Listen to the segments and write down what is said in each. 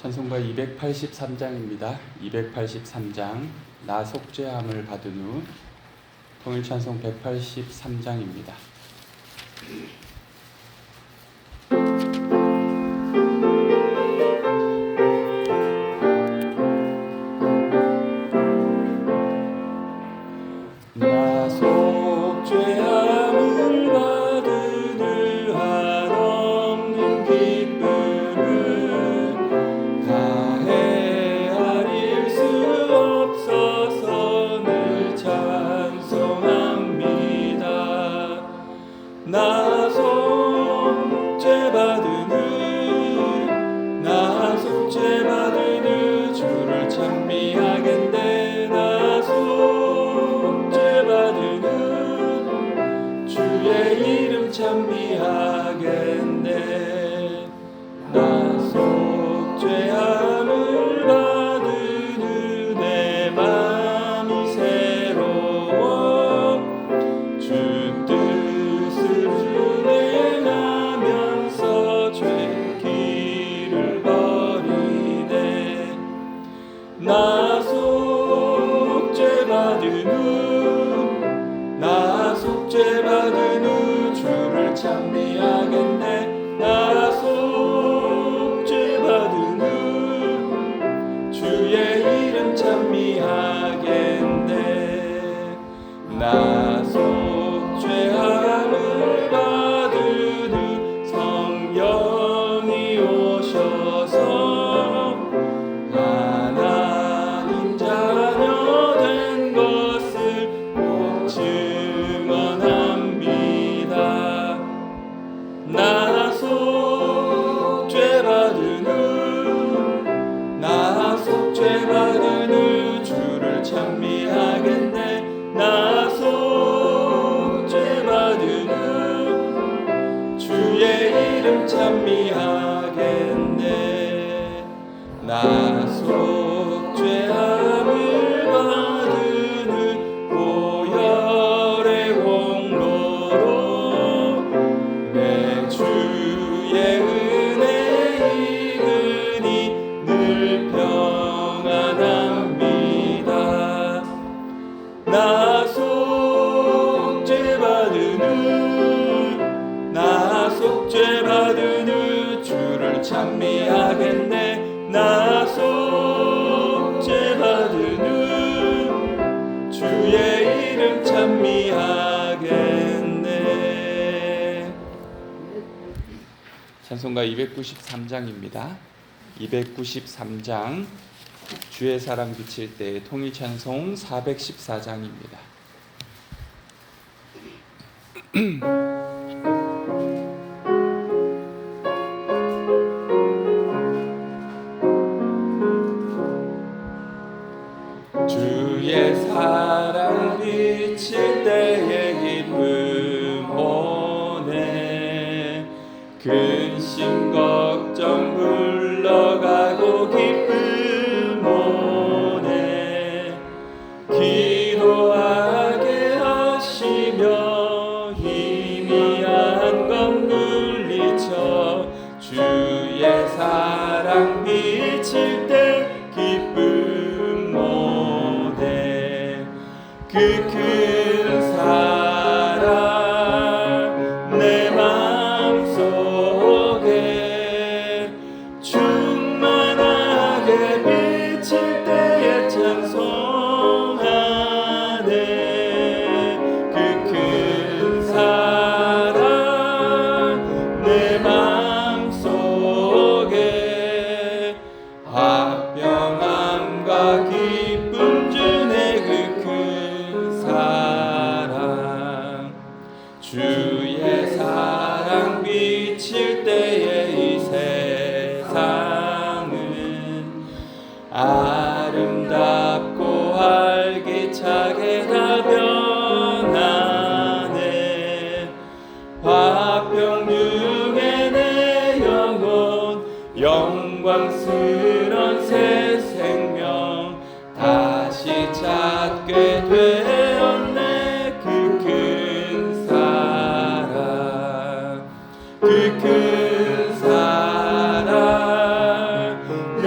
찬송가 283장입니다. 283장 나 속죄함을 받은 후 통일찬송 183장입니다. 나 속죄함을 받은 후 한없는 기쁨은 다해 아릴 수 없어서 늘 찬송합니다. 나 속죄받은 후 주를 찬미하겠네. 나 속죄받은 후 주의 이름 찬미하겠네. 나 속죄함을 받은 후 내 맘이 새로워 주 뜻을 준행하면서 죄 길을 버리네. 나 속죄받은 후 주를 찬미하겠네. 나 속죄받은 후 주의 이름 찬미하겠네. 나 속죄함을 받은 후 성령이 오셔서 하나님 자녀 된 것을 꼭 증언합니다. 나 속죄받은 후 주를 찬미하겠네. 나 속죄받은 후 주의 이름 찬미하겠네. 나 속죄함을 받은 후 보혈의 홍로로 내 주의 은혜 이으니 늘 평안합니다. 나 속죄받은 후 주를 찬미하겠네. 나 속죄받은 후 주의 이름 찬미하겠네. 찬송가 293장입니다. 293장 주의 사랑 비칠 때 통일찬송 414장입니다. 주의 사랑 비칠 때의 기쁨 오네. 근심 걱정 물러가고 기쁨 오네. 기도하게 하시며 희미한 것 물리쳐 주의 사랑 비칠 때 기쁨 오네. 그 큰 사랑 내 마음속에 충만하게 비칠 때에 찬송하네. 그 큰 사랑 내 마음속에 화평함과 기쁨 주네. 그 큰 사랑 주의 사랑 비칠 때에 이 세상은 아름답고 활기차게 다 변하네. 화평 중에 내 영혼 영광스런 새 생명 다시 찾게 되었네. 그 큰 사랑 그 큰 사랑 내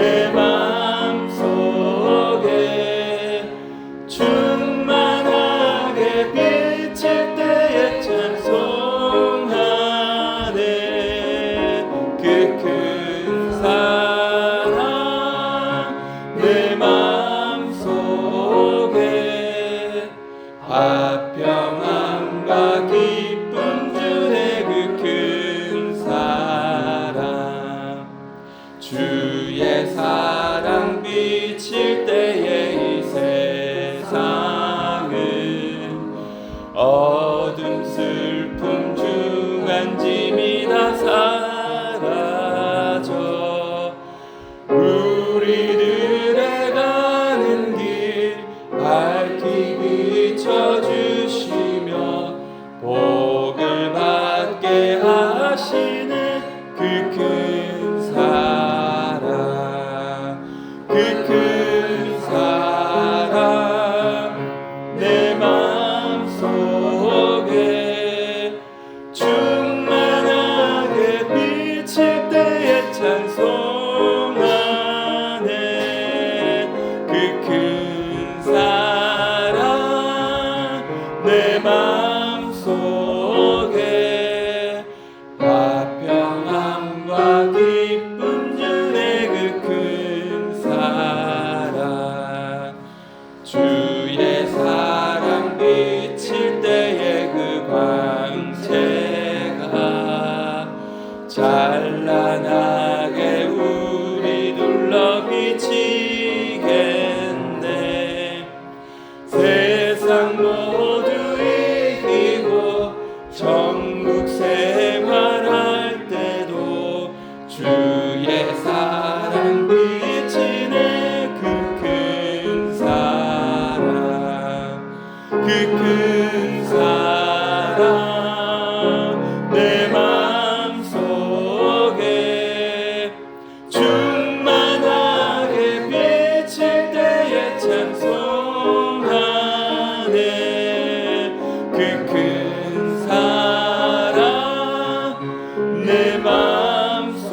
주의 사랑 비칠 때에 이 세상은 어둠 슬픔 중한 짐이 다 사라져 우리들의 가는 길 밝히 비춰주시며 복을 받게 하시는 그 큰 사랑, 그 큰 사랑 내 마음속에 충만하게 비칠 때에 찬송하네. 그 큰 사랑 내 마음속에 화평함과 기쁨 주네. 그 큰 사랑 주의 사랑 비칠 때에 그 광채가 찬란하게 우리 둘러 비치겠네. 세상 모두 이기고 천국 생활할 때도 주의 사랑 비치네. 그 큰 사랑, 그 큰 사랑 내 마음속에 충만하게 비칠 때에 찬송하네. 그 큰 사랑 내 마음속에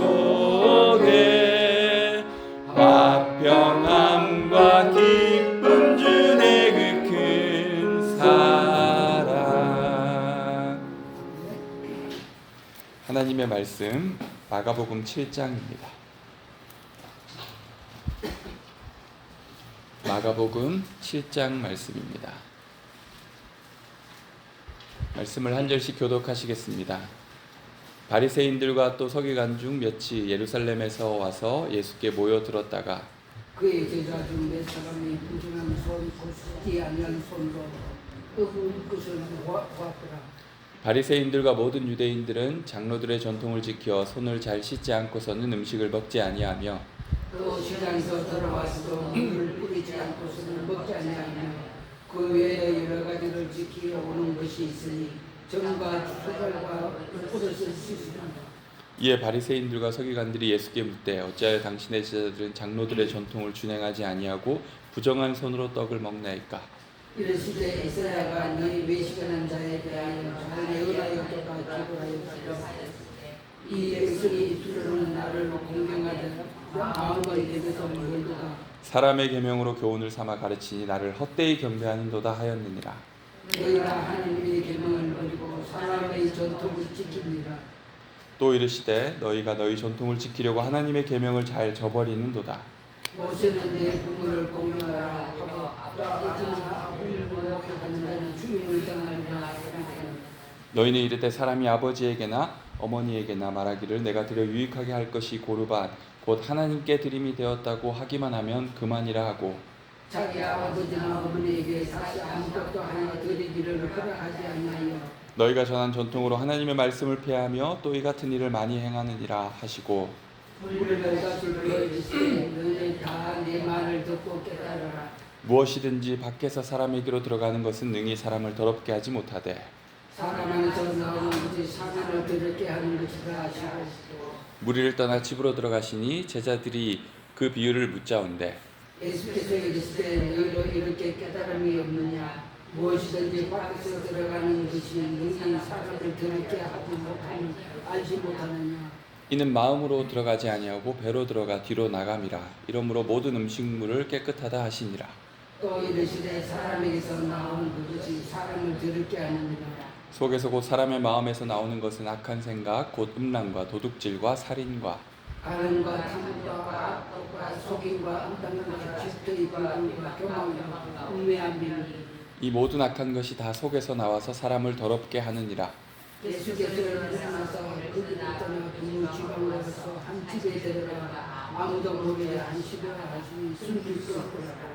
화평함과 기쁨 주네. 그 큰 사랑. 하나님의 말씀 마가복음 7장입니다. 마가복음 7장 말씀입니다. 말씀을 한 절씩 교독하시겠습니다. 바리새인들과 또 서기관 중 몇이 예루살렘에서 와서 예수께 모여들었다가 그의 제자 중 몇 사람이 부정한 손, 곧 씻지 아니한 손으로 떡을 것을 보았더라. 바리새인들과 모든 유대인들은 장로들의 전통을 지켜 손을 잘 씻지 않고서는 음식을 먹지 아니하며 또 시장에서 돌아와서도 물을 뿌리지 않고서는 먹지 아니하며 그 외에 여러 가지를 지키어 오는 것이 있으니 전과 수발과 옷을 씻으리라. 이에 바리새인들과 서기관들이 예수께 묻되 어찌하여 당신의 제자들은 장로들의 전통을 준행하지 아니하고 부정한 손으로 떡을 먹나이까? 이르시되 이스라엘과 너희 외식하는 자에 대하여 잘 예언하여 또다 기도하였으며 이 백성이 두려는 나를 공경하되 마음을 내게서 멀도다. 사람의 계명으로 교훈을 삼아 가르치니 나를 헛되이 경배하는도다 하였느니라. 너희가 하나님의 계명을 버리고 사람의 전통을 지킵니다. 또 이르시되 너희가 너희 전통을 지키려고 하나님의 계명을 잘 저버리는도다. 모세는 내 부모를 공경하라 하고 아버지나 부모를 공경하는 자는 죽임을 당하리라. 너희는 이르되 사람이 아버지에게나 어머니에게나 말하기를 내가 드려 유익하게 할 것이 고르반 곧 하나님께 드림이 되었다고 하기만 하면 그만이라 하고 자기 아버지나 어머니에게 사실 아무것도 하여 드리기를 허락하지 아니하여 너희가 전한 전통으로 하나님의 말씀을 폐하며 또 이 같은 일을 많이 행하느니라 하시고 물을 너희가 보여주시되 너희는 다 내 말을 듣고 깨달으라. 무엇이든지 밖에서 사람에게로 들어가는 것은 능히 사람을 더럽게 하지 못하되 사람 안에서 나오는 것이 사람을 더럽게 하는 것이라 하시고 무리를 떠나 집으로 들어가시니 제자들이 그 비유를 묻자온대 예수께서 이르시되 너희로 이렇게 깨달음이 없느냐. 무엇이든지 밖에서 들어가는 것이 능히 사람을 더럽게 하지 못하는 알지 못하느냐. 이는 마음으로 들어가지 아니하고 배로 들어가 뒤로 나감이라. 이러므로 모든 음식물을 깨끗하다 하시니라. 또 이르시되 사람에게서 나오는 그것이 사람을 더럽게 하느니라. 속에서 곧 사람의 마음에서 나오는 것은 악한 생각 곧 음란과 도둑질과 살인과 가늠과 탐욕과 악독과 속임과 음란과 질투의 불감과 교만과 음매한 비밀. 이 모든 악한 것이 다 속에서 나와서 사람을 더럽게 하느니라. 예수께서 일어나서 거기를 떠나 동문 지방으로 가서 한 집에 들어가 아무도 모르게 안식을 하시니 숨길 수 없더라.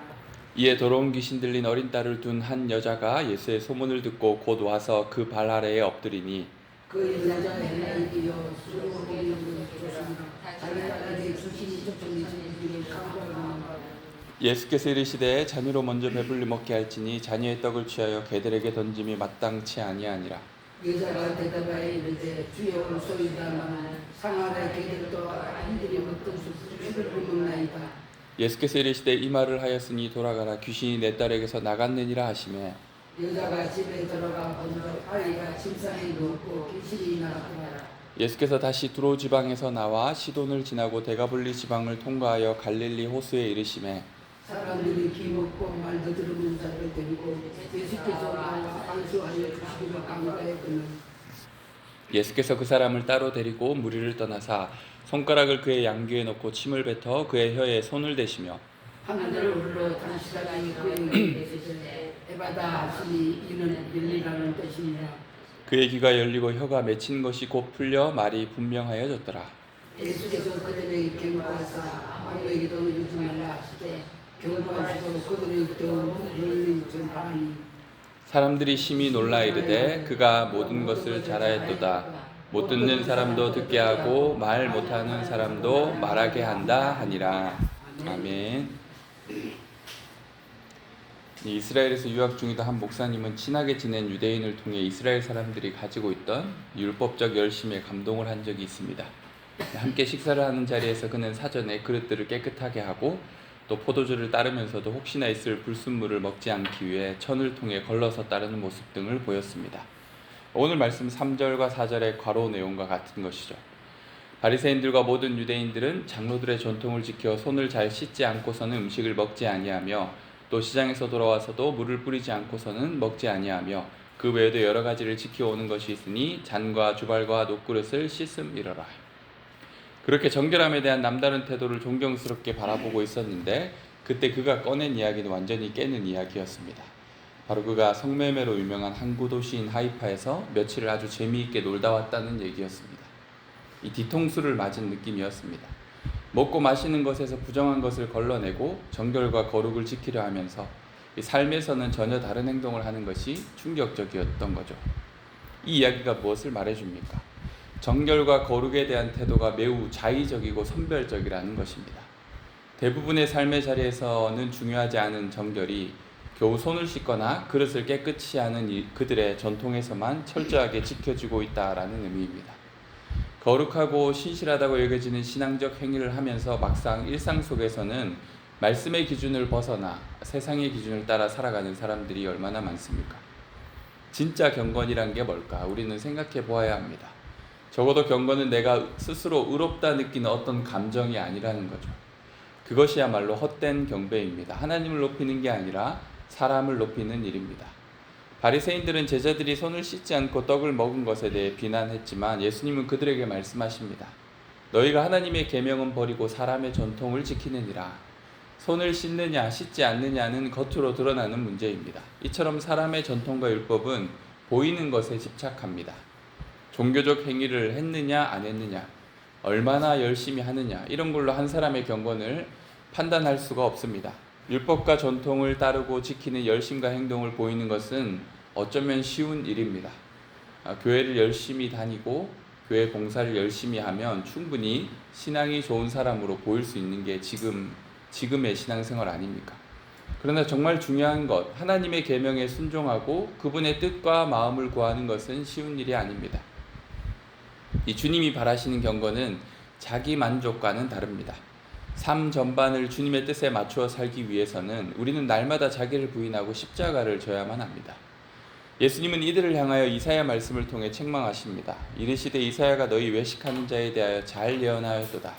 이에 더러운 귀신 들린 어린 딸을 둔 한 여자가 예수의 소문을 듣고 곧 와서 그 발 아래에 엎드리니 그 여자가 헬라이디여 수로보기를 조심하라. 자기 딸에게 주신이 쫓아내신 이를 강구하노라. 예수께서 이르시되 자녀로 먼저 배불리 먹게 할지니 자녀의 떡을 취하여 개들에게 던짐이 마땅치 아니하니라. 여자가 대답하여 이르되 주여 올소이다마는 상하에 개들도 이들이 먹던 수를 먹나이다. 예수께서 이르시되 이 말을 하였으니 돌아가라 귀신이 내 딸에게서 나갔느니라 하시매 여자가 집에 들어가 본즉 아이가 침상에 누웠고 귀신이 나갔더라. 예수께서 다시 두로 지방에서 나와 시돈을 지나고 데가볼리 지방을 통과하여 갈릴리 호수에 이르시매 사람들이 기먹고 말도 들으는 자를 데리고 예수께서 나와 안수하여 주시기를 강구하였거늘 예수께서 그 사람을 따로 데리고 무리를 떠나사 손가락을 그의 양귀에 넣고 침을 뱉어 그의 혀에 손을 대시며 하늘을 울러 당시자가 그에게 이르시되 에바다 하시니 이는 열리라는 뜻이니라. 그의 귀가 열리고 혀가 맺힌 것이 곧 풀려 말이 분명하여졌더라. 예수께서 그들에게 경고하사 아무에게도 이르지 말라 하시되 경고하시고 그들에게 더 열리 전파하니 사람들이 심히 놀라 이르되 그가 모든 것을 잘하였도다. 못 듣는 사람도 듣게 하고 말 못하는 사람도 말하게 한다 하니라. 아멘. 이스라엘에서 유학 중이던 한 목사님은 친하게 지낸 유대인을 통해 이스라엘 사람들이 가지고 있던 율법적 열심에 감동을 한 적이 있습니다. 함께 식사를 하는 자리에서 그는 사전에 그릇들을 깨끗하게 하고 또 포도주를 따르면서도 혹시나 있을 불순물을 먹지 않기 위해 천을 통해 걸러서 따르는 모습 등을 보였습니다. 오늘 말씀 3절과 4절의 괄호 내용과 같은 것이죠. 바리새인들과 모든 유대인들은 장로들의 전통을 지켜 손을 잘 씻지 않고서는 음식을 먹지 아니하며 또 시장에서 돌아와서도 물을 뿌리지 않고서는 먹지 아니하며 그 외에도 여러 가지를 지켜오는 것이 있으니 잔과 주발과 녹그릇을 씻음이러라. 그렇게 정결함에 대한 남다른 태도를 존경스럽게 바라보고 있었는데 그때 그가 꺼낸 이야기는 완전히 깨는 이야기였습니다. 바로 그가 성매매로 유명한 항구 도시인 하이파에서 며칠을 아주 재미있게 놀다 왔다는 얘기였습니다. 이 뒤통수를 맞은 느낌이었습니다. 먹고 마시는 것에서 부정한 것을 걸러내고 정결과 거룩을 지키려 하면서 이 삶에서는 전혀 다른 행동을 하는 것이 충격적이었던 거죠. 이 이야기가 무엇을 말해줍니까? 정결과 거룩에 대한 태도가 매우 자의적이고 선별적이라는 것입니다. 대부분의 삶의 자리에서는 중요하지 않은 정결이 겨우 손을 씻거나 그릇을 깨끗이 하는 그들의 전통에서만 철저하게 지켜지고 있다라는 의미입니다. 거룩하고 신실하다고 여겨지는 신앙적 행위를 하면서 막상 일상 속에서는 말씀의 기준을 벗어나 세상의 기준을 따라 살아가는 사람들이 얼마나 많습니까? 진짜 경건이란 게 뭘까? 우리는 생각해 보아야 합니다. 적어도 경건은 내가 스스로 의롭다 느끼는 어떤 감정이 아니라는 거죠. 그것이야말로 헛된 경배입니다. 하나님을 높이는 게 아니라 사람을 높이는 일입니다. 바리새인들은 제자들이 손을 씻지 않고 떡을 먹은 것에 대해 비난했지만 예수님은 그들에게 말씀하십니다. 너희가 하나님의 계명은 버리고 사람의 전통을 지키느니라. 손을 씻느냐 씻지 않느냐는 겉으로 드러나는 문제입니다. 이처럼 사람의 전통과 율법은 보이는 것에 집착합니다. 종교적 행위를 했느냐 안 했느냐, 얼마나 열심히 하느냐, 이런 걸로 한 사람의 경건을 판단할 수가 없습니다. 율법과 전통을 따르고 지키는 열심과 행동을 보이는 것은 어쩌면 쉬운 일입니다. 교회를 열심히 다니고 교회 봉사를 열심히 하면 충분히 신앙이 좋은 사람으로 보일 수 있는 게 지금의 신앙생활 아닙니까? 그러나 정말 중요한 것, 하나님의 계명에 순종하고 그분의 뜻과 마음을 구하는 것은 쉬운 일이 아닙니다. 이 주님이 바라시는 경건은 자기 만족과는 다릅니다. 삶 전반을 주님의 뜻에 맞추어 살기 위해서는 우리는 날마다 자기를 부인하고 십자가를 져야만 합니다. 예수님은 이들을 향하여 이사야 말씀을 통해 책망하십니다. 이르시되 이사야가 너희 외식하는 자에 대하여 잘 예언하였도다.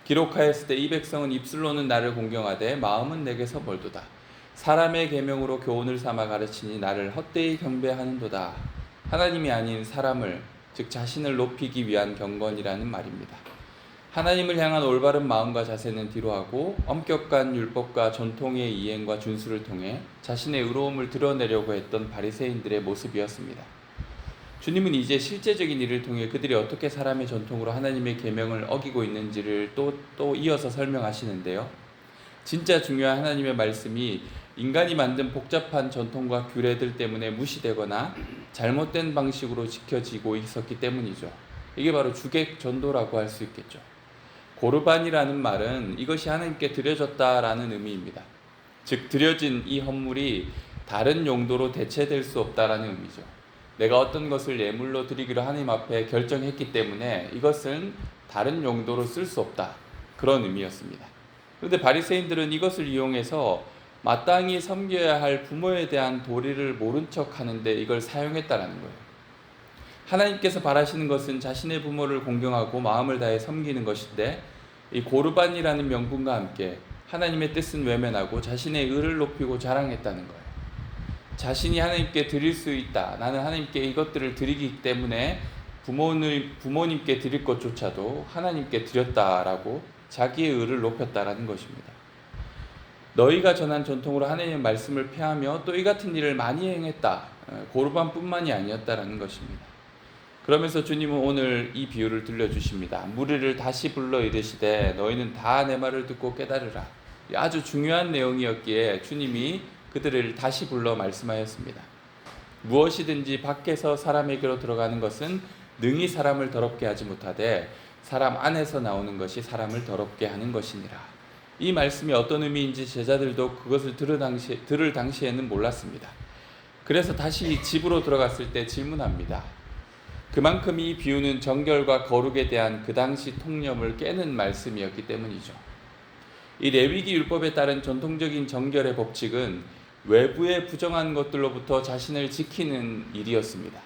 기록하였을 때 이 백성은 입술로는 나를 공경하되 마음은 내게서 멀도다. 사람의 계명으로 교훈을 삼아 가르치니 나를 헛되이 경배하는도다. 하나님이 아닌 사람을, 즉 자신을 높이기 위한 경건이라는 말입니다. 하나님을 향한 올바른 마음과 자세는 뒤로하고 엄격한 율법과 전통의 이행과 준수를 통해 자신의 의로움을 드러내려고 했던 바리새인들의 모습이었습니다. 주님은 이제 실제적인 일을 통해 그들이 어떻게 사람의 전통으로 하나님의 계명을 어기고 있는지를 또 이어서 설명하시는데요. 진짜 중요한 하나님의 말씀이 인간이 만든 복잡한 전통과 규례들 때문에 무시되거나 잘못된 방식으로 지켜지고 있었기 때문이죠. 이게 바로 주객 전도라고 할 수 있겠죠. 고르반이라는 말은 이것이 하나님께 드려졌다라는 의미입니다. 즉 드려진 이 헌물이 다른 용도로 대체될 수 없다라는 의미죠. 내가 어떤 것을 예물로 드리기로 하나님 앞에 결정했기 때문에 이것은 다른 용도로 쓸 수 없다, 그런 의미였습니다. 그런데 바리새인들은 이것을 이용해서 마땅히 섬겨야 할 부모에 대한 도리를 모른 척 하는데 이걸 사용했다라는 거예요. 하나님께서 바라시는 것은 자신의 부모를 공경하고 마음을 다해 섬기는 것인데, 이 고르반이라는 명분과 함께 하나님의 뜻은 외면하고 자신의 의를 높이고 자랑했다는 거예요. 자신이 하나님께 드릴 수 있다, 나는 하나님께 이것들을 드리기 때문에 부모님께 드릴 것조차도 하나님께 드렸다라고 자기의 의를 높였다라는 것입니다. 너희가 전한 전통으로 하나님의 말씀을 폐하며 또 이 같은 일을 많이 행했다, 고르반뿐만이 아니었다라는 것입니다. 그러면서 주님은 오늘 이 비유를 들려주십니다. 무리를 다시 불러 이르시되 너희는 다 내 말을 듣고 깨달으라. 아주 중요한 내용이었기에 주님이 그들을 다시 불러 말씀하였습니다. 무엇이든지 밖에서 사람에게로 들어가는 것은 능히 사람을 더럽게 하지 못하되 사람 안에서 나오는 것이 사람을 더럽게 하는 것이니라. 이 말씀이 어떤 의미인지 제자들도 그것을 들을 당시에는 몰랐습니다. 그래서 다시 집으로 들어갔을 때 질문합니다. 그만큼 이 비유는 정결과 거룩에 대한 그 당시 통념을 깨는 말씀이었기 때문이죠. 이 레위기 율법에 따른 전통적인 정결의 법칙은 외부의 부정한 것들로부터 자신을 지키는 일이었습니다.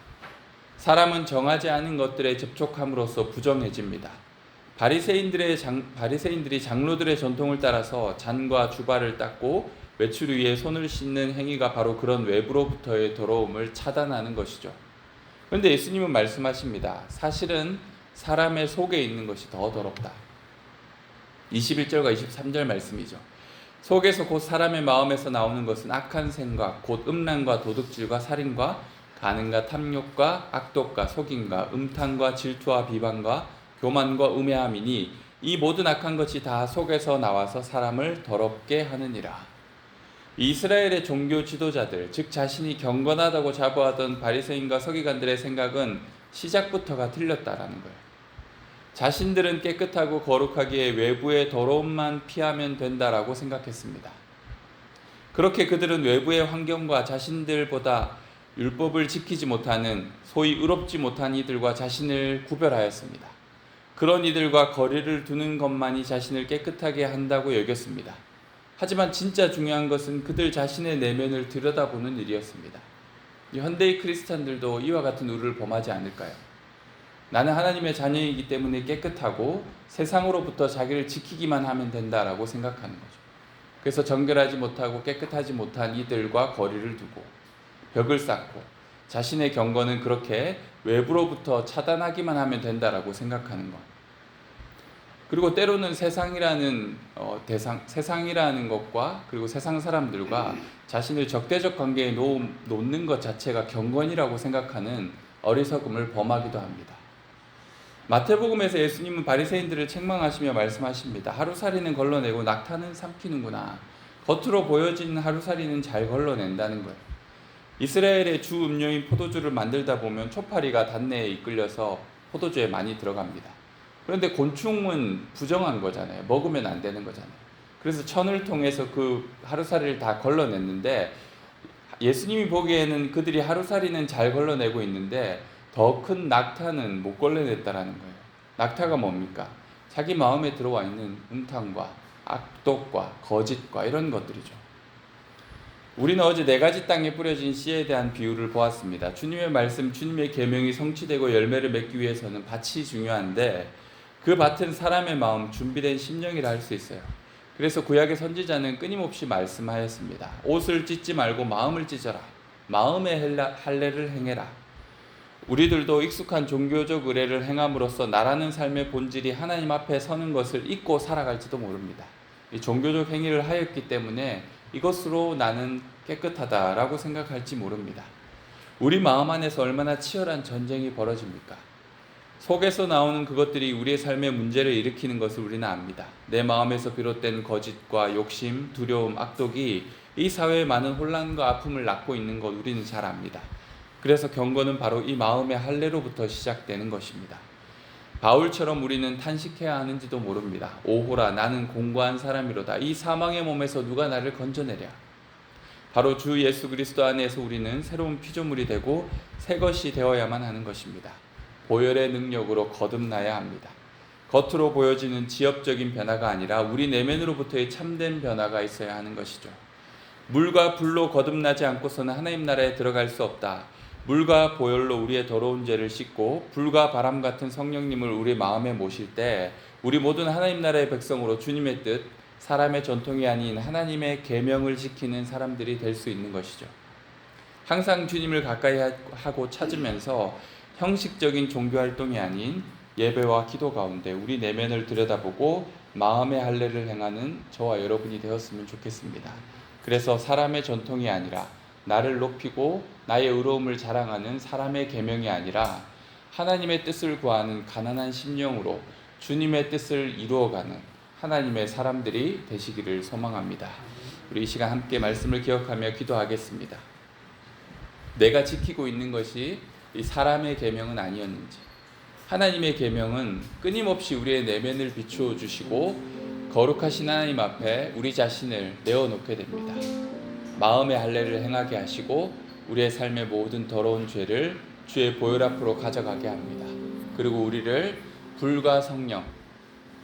사람은 정하지 않은 것들에 접촉함으로써 부정해집니다. 바리새인들이 장로들의 전통을 따라서 잔과 주발을 닦고 외출 위에 손을 씻는 행위가 바로 그런 외부로부터의 더러움을 차단하는 것이죠. 그런데 예수님은 말씀하십니다. 사실은 사람의 속에 있는 것이 더 더럽다. 21절과 23절 말씀이죠. 속에서 곧 사람의 마음에서 나오는 것은 악한 생각, 곧 음란과 도둑질과 살인과 간음과 탐욕과 악독과 속임과 음탕과 질투와 비방과 교만과 음해함이니 이 모든 악한 것이 다 속에서 나와서 사람을 더럽게 하느니라. 이스라엘의 종교 지도자들, 즉 자신이 경건하다고 자부하던 바리새인과 서기관들의 생각은 시작부터가 틀렸다라는 거예요. 자신들은 깨끗하고 거룩하기에 외부의 더러움만 피하면 된다라고 생각했습니다. 그렇게 그들은 외부의 환경과 자신들보다 율법을 지키지 못하는 소위 의롭지 못한 이들과 자신을 구별하였습니다. 그런 이들과 거리를 두는 것만이 자신을 깨끗하게 한다고 여겼습니다. 하지만 진짜 중요한 것은 그들 자신의 내면을 들여다보는 일이었습니다. 현대의 크리스찬들도 이와 같은 우를 범하지 않을까요? 나는 하나님의 자녀이기 때문에 깨끗하고 세상으로부터 자기를 지키기만 하면 된다라고 생각하는 거죠. 그래서 정결하지 못하고 깨끗하지 못한 이들과 거리를 두고 벽을 쌓고 자신의 경건은 그렇게 외부로부터 차단하기만 하면 된다라고 생각하는 것. 그리고 때로는 세상이라는 것과 그리고 세상 사람들과 자신을 적대적 관계에 놓는 것 자체가 경건이라고 생각하는 어리석음을 범하기도 합니다. 마태복음에서 예수님은 바리새인들을 책망하시며 말씀하십니다. 하루살이는 걸러내고 낙타는 삼키는구나. 겉으로 보여지는 하루살이는 잘 걸러낸다는 거예요. 이스라엘의 주 음료인 포도주를 만들다 보면 초파리가 단내에 이끌려서 포도주에 많이 들어갑니다. 그런데 곤충은 부정한 거잖아요. 먹으면 안 되는 거잖아요. 그래서 천을 통해서 그 하루살이를 다 걸러냈는데 예수님이 보기에는 그들이 하루살이는 잘 걸러내고 있는데 더 큰 낙타는 못 걸러냈다라는 거예요. 낙타가 뭡니까? 자기 마음에 들어와 있는 음탕과 악독과 거짓과 이런 것들이죠. 우리는 어제 4가지 땅에 뿌려진 씨에 대한 비유를 보았습니다. 주님의 말씀, 주님의 계명이 성취되고 열매를 맺기 위해서는 밭이 중요한데 그 밭은 사람의 마음, 준비된 심령이라 할 수 있어요. 그래서 구약의 선지자는 끊임없이 말씀하였습니다. 옷을 찢지 말고 마음을 찢어라. 마음의 할례를 행해라. 우리들도 익숙한 종교적 의례를 행함으로써 나라는 삶의 본질이 하나님 앞에 서는 것을 잊고 살아갈지도 모릅니다. 이 종교적 행위를 하였기 때문에 이것으로 나는 깨끗하다라고 생각할지 모릅니다. 우리 마음 안에서 얼마나 치열한 전쟁이 벌어집니까? 속에서 나오는 그것들이 우리의 삶에 문제를 일으키는 것을 우리는 압니다. 내 마음에서 비롯된 거짓과 욕심, 두려움, 악독이 이 사회에 많은 혼란과 아픔을 낳고 있는 것 우리는 잘 압니다. 그래서 경고는 바로 이 마음의 할례로부터 시작되는 것입니다. 바울처럼 우리는 탄식해야 하는지도 모릅니다. 오호라 나는 공고한 사람이로다. 이 사망의 몸에서 누가 나를 건져내랴. 바로 주 예수 그리스도 안에서 우리는 새로운 피조물이 되고 새 것이 되어야만 하는 것입니다. 보혈의 능력으로 거듭나야 합니다. 겉으로 보여지는 지엽적인 변화가 아니라 우리 내면으로부터의 참된 변화가 있어야 하는 것이죠. 물과 불로 거듭나지 않고서는 하나님 나라에 들어갈 수 없다. 물과 보혈로 우리의 더러운 죄를 씻고 불과 바람 같은 성령님을 우리 마음에 모실 때 우리 모든 하나님 나라의 백성으로 주님의 뜻, 사람의 전통이 아닌 하나님의 계명을 지키는 사람들이 될 수 있는 것이죠. 항상 주님을 가까이 하고 찾으면서 형식적인 종교활동이 아닌 예배와 기도 가운데 우리 내면을 들여다보고 마음의 할례를 행하는 저와 여러분이 되었으면 좋겠습니다. 그래서 사람의 전통이 아니라 나를 높이고 나의 의로움을 자랑하는 사람의 계명이 아니라 하나님의 뜻을 구하는 가난한 심령으로 주님의 뜻을 이루어가는 하나님의 사람들이 되시기를 소망합니다. 우리 이 시간 함께 말씀을 기억하며 기도하겠습니다. 내가 지키고 있는 것이 이 사람의 계명은 아니었는지, 하나님의 계명은 끊임없이 우리의 내면을 비추어 주시고 거룩하신 하나님 앞에 우리 자신을 내어놓게 됩니다. 마음의 할례를 행하게 하시고 우리의 삶의 모든 더러운 죄를 주의 보혈 앞으로 가져가게 합니다. 그리고 우리를 불과 성령,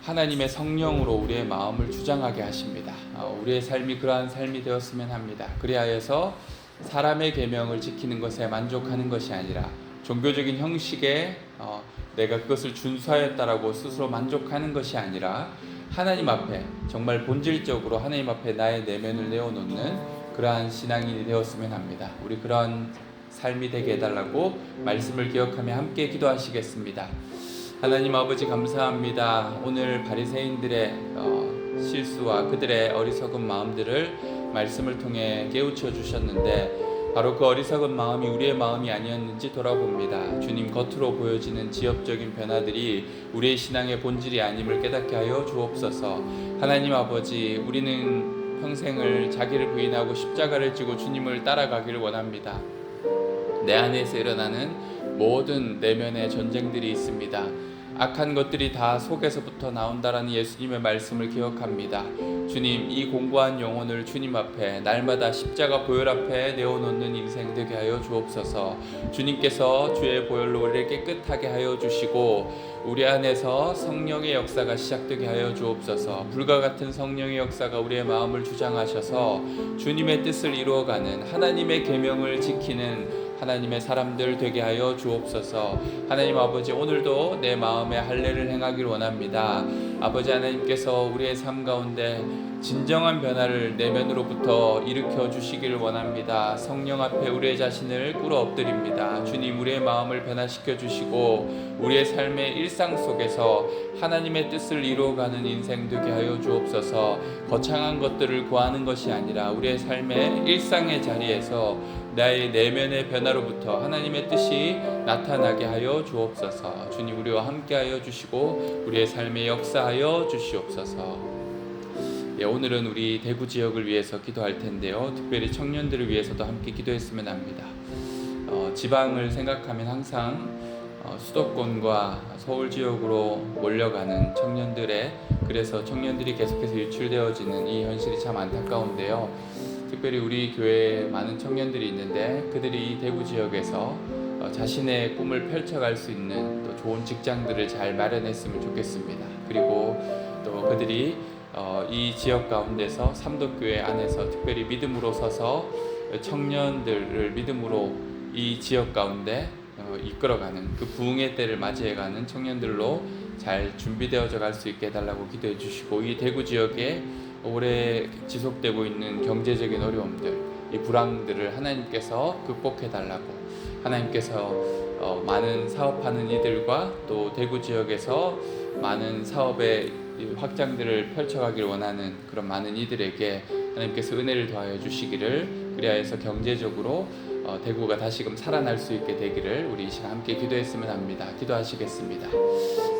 하나님의 성령으로 우리의 마음을 주장하게 하십니다. 우리의 삶이 그러한 삶이 되었으면 합니다. 그리하여서 사람의 계명을 지키는 것에 만족하는 것이 아니라 종교적인 형식에 내가 그것을 준수하였다라고 스스로 만족하는 것이 아니라 하나님 앞에 정말 본질적으로 하나님 앞에 나의 내면을 내어놓는 그러한 신앙인이 되었으면 합니다. 우리 그러한 삶이 되게 해달라고 말씀을 기억하며 함께 기도하시겠습니다. 하나님 아버지 감사합니다. 오늘 바리새인들의 실수와 그들의 어리석은 마음들을 말씀을 통해 깨우쳐 주셨는데 바로 그 어리석은 마음이 우리의 마음이 아니었는지 돌아봅니다. 주님, 겉으로 보여지는 지엽적인 변화들이 우리의 신앙의 본질이 아님을 깨닫게 하여 주옵소서. 하나님 아버지, 우리는 평생을 자기를 부인하고 십자가를 지고 주님을 따라가기를 원합니다. 내 안에서 일어나는 모든 내면의 전쟁들이 있습니다. 악한 것들이 다 속에서부터 나온다라는 예수님의 말씀을 기억합니다. 주님, 이 공고한 영혼을 주님 앞에 날마다 십자가 보혈 앞에 내어놓는 인생 되게 하여 주옵소서. 주님께서 주의 보혈로 우리를 깨끗하게 하여 주시고 우리 안에서 성령의 역사가 시작되게 하여 주옵소서. 불과 같은 성령의 역사가 우리의 마음을 주장하셔서 주님의 뜻을 이루어가는 하나님의 계명을 지키는 하나님의 사람들 되게 하여 주옵소서. 하나님 아버지, 오늘도 내 마음에 할례를 행하기를 원합니다. 아버지 하나님께서 우리의 삶 가운데 진정한 변화를 내면으로부터 일으켜 주시기를 원합니다. 성령 앞에 우리의 자신을 꿇어 엎드립니다. 주님, 우리의 마음을 변화시켜 주시고 우리의 삶의 일상 속에서 하나님의 뜻을 이루어가는 인생 되게 하여 주옵소서. 거창한 것들을 구하는 것이 아니라 우리의 삶의 일상의 자리에서 나의 내면의 변화로부터 하나님의 뜻이 나타나게 하여 주옵소서. 주님, 우리와 함께하여 주시고 우리의 삶에 역사하여 주시옵소서. 오늘은 우리 대구 지역을 위해서 기도할 텐데요. 특별히 청년들을 위해서도 함께 기도했으면 합니다. 지방을 생각하면 항상 수도권과 서울 지역으로 몰려가는 청년들의, 그래서 청년들이 계속해서 유출되어지는 이 현실이 참 안타까운데요. 특별히 우리 교회에 많은 청년들이 있는데 그들이 이 대구 지역에서 자신의 꿈을 펼쳐갈 수 있는 또 좋은 직장들을 잘 마련했으면 좋겠습니다. 그리고 또 그들이 이 지역 가운데서 삼덕교회 안에서 특별히 믿음으로 서서 청년들을 믿음으로 이 지역 가운데 이끌어가는 그 부흥의 때를 맞이해가는 청년들로 잘 준비되어져 갈 수 있게 해달라고 기도해 주시고, 이 대구 지역에 오래 지속되고 있는 경제적인 어려움들, 이 불황들을 하나님께서 극복해달라고, 하나님께서 많은 사업하는 이들과 또 대구 지역에서 많은 사업의 확장들을 펼쳐가길 원하는 그런 많은 이들에게 하나님께서 은혜를 더하여 주시기를, 그리하여서 경제적으로 대구가 다시금 살아날 수 있게 되기를 우리 이 시간 함께 기도했으면 합니다. 기도하시겠습니다.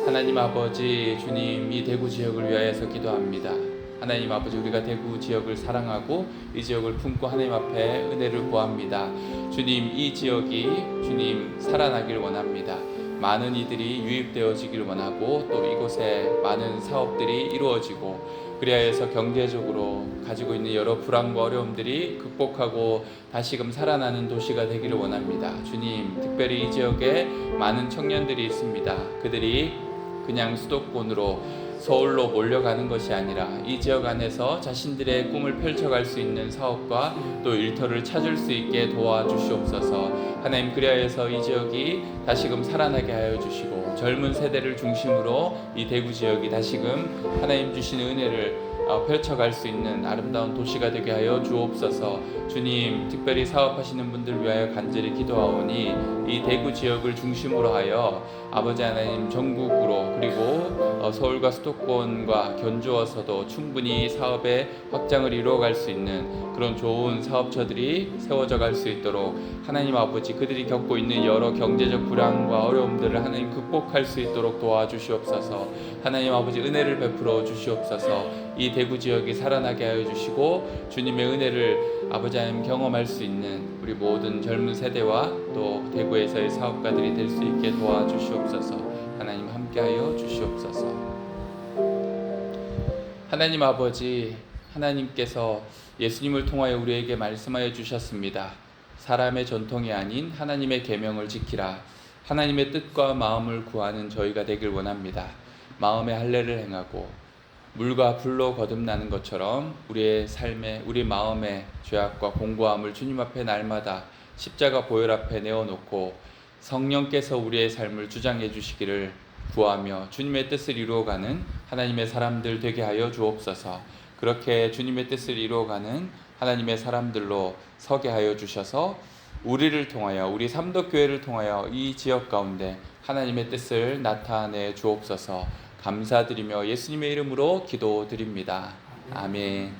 하나님 아버지, 주님, 이 대구 지역을 위하여서 기도합니다. 하나님 아버지, 우리가 대구 지역을 사랑하고 이 지역을 품고 하나님 앞에 은혜를 구합니다. 주님, 이 지역이 주님 살아나길 원합니다. 많은 이들이 유입되어지길 원하고 또 이곳에 많은 사업들이 이루어지고, 그리하여서 경제적으로 가지고 있는 여러 불안과 어려움들이 극복하고 다시금 살아나는 도시가 되기를 원합니다. 주님, 특별히 이 지역에 많은 청년들이 있습니다. 그들이 그냥 수도권으로 서울로 몰려가는 것이 아니라 이 지역 안에서 자신들의 꿈을 펼쳐갈 수 있는 사업과 또 일터를 찾을 수 있게 도와주시옵소서. 하나님, 그리하여서 이 지역이 다시금 살아나게 하여 주시고 젊은 세대를 중심으로 이 대구 지역이 다시금 하나님 주시는 은혜를 펼쳐갈 수 있는 아름다운 도시가 되게 하여 주옵소서. 주님, 특별히 사업하시는 분들 위하여 간절히 기도하오니 이 대구 지역을 중심으로 하여 아버지 하나님 전국으로, 그리고 서울과 수도권과 견주어서도 충분히 사업의 확장을 이루어갈 수 있는 그런 좋은 사업처들이 세워져 갈 수 있도록 하나님 아버지, 그들이 겪고 있는 여러 경제적 불안과 어려움들을 하나님 극복할 수 있도록 도와주시옵소서. 하나님 아버지, 은혜를 베풀어 주시옵소서. 이 대구 지역이 살아나게 하여 주시고 주님의 은혜를 아버지 하나님 경험할 수 있는 우리 모든 젊은 세대와 또 대구에서의 사업가들이 될 수 있게 도와주시옵소서. 하나님 함께하여 주시옵소서. 하나님 아버지, 하나님께서 예수님을 통하여 우리에게 말씀하여 주셨습니다. 사람의 전통이 아닌 하나님의 계명을 지키라. 하나님의 뜻과 마음을 구하는 저희가 되길 원합니다. 마음의 할례를 행하고 물과 불로 거듭나는 것처럼 우리의 삶에, 우리 마음의 죄악과 공고함을 주님 앞에 날마다 십자가 보혈 앞에 내어놓고 성령께서 우리의 삶을 주장해 주시기를 구하며 주님의 뜻을 이루어가는 하나님의 사람들 되게 하여 주옵소서. 그렇게 주님의 뜻을 이루어가는 하나님의 사람들로 서게 하여 주셔서 우리를 통하여, 우리 삼덕교회를 통하여 이 지역 가운데 하나님의 뜻을 나타내 주옵소서. 감사드리며 예수님의 이름으로 기도드립니다. 아멘.